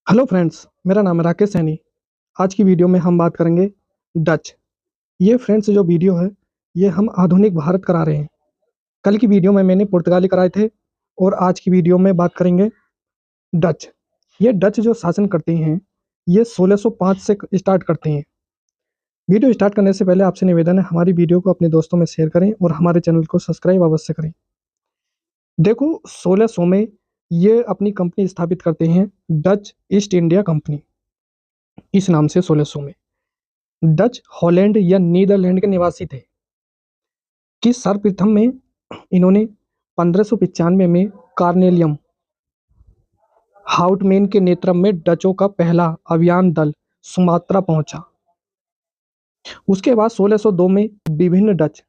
Hello friends, मेरा नाम है राकेश सैनी। आज की वीडियो में हम बात करेंगे डच। ये फ्रेंड्स जो वीडियो है ये हम आधुनिक भारत करा रहे हैं। कल की वीडियो में मैंने पुर्तगाली कराए थे और आज की वीडियो में बात करेंगे डच। ये डच जो शासन करते हैं ये 1605 से स्टार्ट करते हैं। वीडियो स्टार्ट करने से पहले आपसे निवेदन है हमारी वीडियो को अपने दोस्तों में शेयर करें और हमारे चैनल को सब्सक्राइब अवश्य करें। देखो 1600 में ये अपनी कंपनी स्थापित करते हैं डच ईस्ट इंडिया कंपनी, इस नाम से 1600 में। डच हॉलैंड या नीदरलैंड के निवासी थे कि सर्वप्रथम में इन्होंने 1595 में कार्नेलियम हाउटमेन के नेतृत्व में डचों का पहला अभियान दल सुमात्रा पहुंचा। उसके बाद 1602 में विभिन्न डच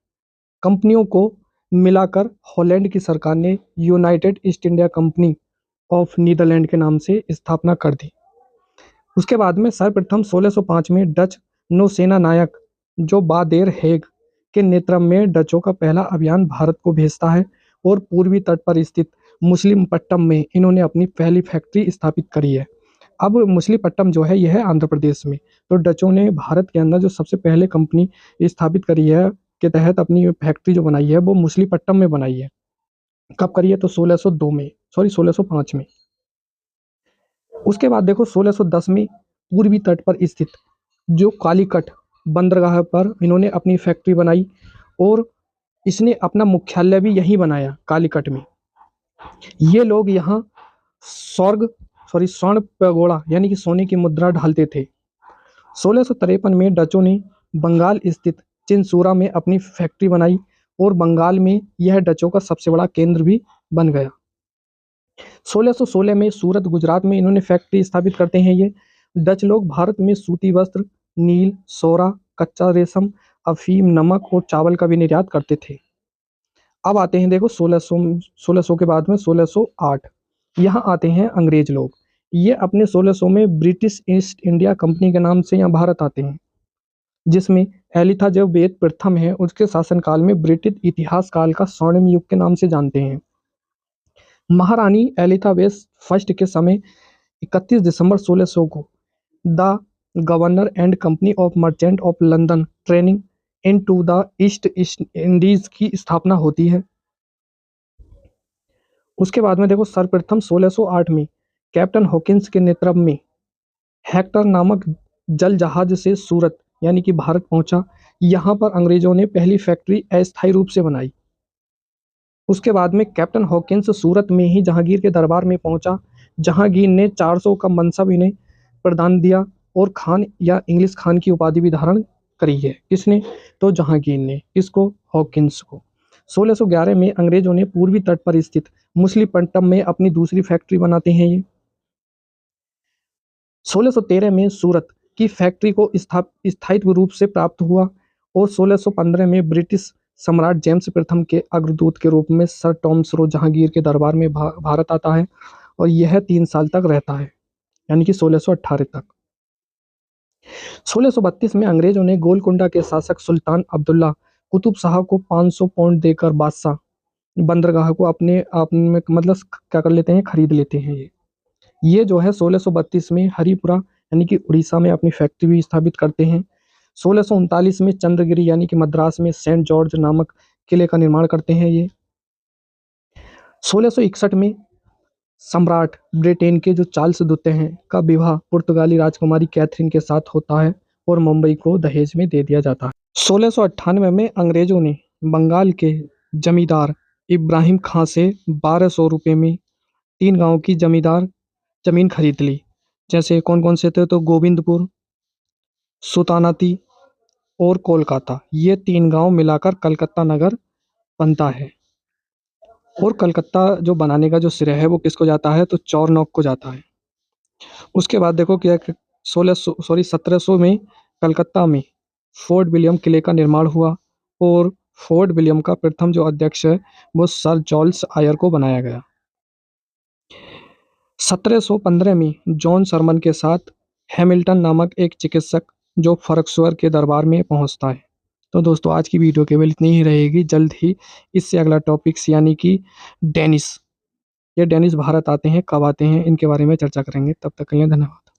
कंपनियों को मिलाकर हॉलैंड की सरकार ने United East India Company of Netherland के नाम से स्थापना कर दी। उसके बाद में सर्वप्रथम 1605 में डच नौसेना नायक जो बादेर हेग के नेतृत्व में डचों का पहला अभियान भारत को भेजता है और पूर्वी तट पर स्थित मुसलिमपट्टम में इन्होंने अपनी पहली फैक्ट्री स्थापित करी है। अब मुसलीपट्टम जो है यह है आंध्र प्रदेश में। तो डचों ने भारत के अंदर जो सबसे पहले कंपनी स्थापित करी है के तहत अपनी फैक्ट्री जो बनाई है वो मुसलीपट्टम में बनाई है। कब करी है? तो 1602 में, सॉरी 1605 में। उसके बाद देखो 1610 में पूर्वी तट पर स्थित जो कालीकट बंदरगाह पर इन्होंने अपनी फैक्ट्री बनाई और इसने अपना मुख्यालय भी यहीं बनाया कालीकट में। ये लोग यहाँ स्वर्ण पैगोडा यानी कि सोने की मुद्रा ढालते थे। 1653 में डचों ने बंगाल स्थित चिनसूरा में अपनी फैक्ट्री बनाई और बंगाल में यह डचों का सबसे बड़ा केंद्र भी बन गया। 1616 में सूरत गुजरात में इन्होंने फैक्ट्री स्थापित करते हैं। ये डच लोग भारत में सूती वस्त्र, नील, सोरा, कच्चा रेशम, अफीम, नमक और चावल का भी निर्यात करते थे। अब आते हैं देखो 1600 के बाद में 1608 यहाँ आते हैं अंग्रेज लोग। ये अपने 1600 में ब्रिटिश ईस्ट इंडिया कंपनी के नाम से यहाँ भारत आते हैं, जिसमें एलिथा जो वेद प्रथम है उसके शासनकाल में ब्रिटिश इतिहास काल का स्वर्णिम युग के नाम से जानते हैं। महारानी एलिजाबेथ फर्स्ट के समय 31 दिसंबर 1600 को the governor and company of merchant of London training into the east Indies की स्थापना होती है। उसके बाद में देखो सर्वप्रथम 1608 में कैप्टन हॉकिंस के नेतृत्व में हेक्टर नामक जल जहाज से सूरत यानी कि भारत पहुंचा। यहाँ पर अंग्रेजों ने पहली फैक्ट्री अस्थायी रूप से बनाई। उसके बाद में कैप्टन हॉकिंस सूरत में ही जहांगीर के दरबार में पहुंचा। जहांगीर ने 400 का मनसब इन्हें प्रदान दिया और खान या इंग्लिश खान की उपाधि भी धारण करी है। किसने? तो जहांगीर ने। किसको? हॉकिंस को। 1611 में अंग्रेजों ने पूर्वी तट पर स्थित मुसलीपट्टम में अपनी दूसरी फैक्ट्री बनाते हैं। ये 1613 में सूरत की फैक्ट्री को स्थायित्व रूप से प्राप्त हुआ और 1615 में ब्रिटिश सम्राट जेम्स प्रथम के अग्रदूत के रूप में सर टॉमस रो जहांगीर के दरबार में भारत आता है और यह 3 साल तक रहता है, यानी कि 1618 तक। 1632 में अंग्रेजों ने गोलकुंडा के शासक सुल्तान अब्दुल्ला कुतुब शाह को 500 पाउंड देकर बादशाह बंदरगाह को अपने आप में मतलब क्या कर लेते हैं, खरीद लेते हैं। ये जो है 1632 में हरिपुरा यानी कि उड़ीसा में अपनी फैक्ट्री भी स्थापित करते हैं। 1639 में चंद्रगिरी यानी कि मद्रास में सेंट जॉर्ज नामक किले का निर्माण करते हैं। ये 1661 में सम्राट ब्रिटेन के जो चार्ल्स द्वितीय हैं का विवाह पुर्तगाली राजकुमारी कैथरीन के साथ होता है और मुंबई को दहेज में दे दिया जाता है। 1698 में अंग्रेजों ने बंगाल के जमींदार इब्राहिम खां से 1200 रुपये में 3 गांव की जमीन खरीद ली। जैसे कौन कौन से थे? तो गोविंदपुर, सुतानाती और कोलकाता। ये 3 गांव मिलाकर कलकत्ता नगर बनता है और कलकत्ता जो बनाने का जो श्रेय है वो किसको जाता है? तो चौरनौक को जाता है। उसके बाद देखो क्या 1700 में कलकत्ता में फोर्ट विलियम किले का निर्माण हुआ और फोर्ट विलियम का प्रथम जो अध्यक्ष है वो सर चार्ल्स आयर को बनाया गया। 1715 में जॉन सरमन के साथ हैमिल्टन नामक एक चिकित्सक जो फर्गुसन के दरबार में पहुंचता है। तो दोस्तों आज की वीडियो केवल इतनी ही रहेगी। जल्द ही इससे अगला टॉपिक्स यानी कि डेनिस ये डेनिस भारत आते हैं, कब आते हैं, इनके बारे में चर्चा करेंगे। तब तक के लिए धन्यवाद।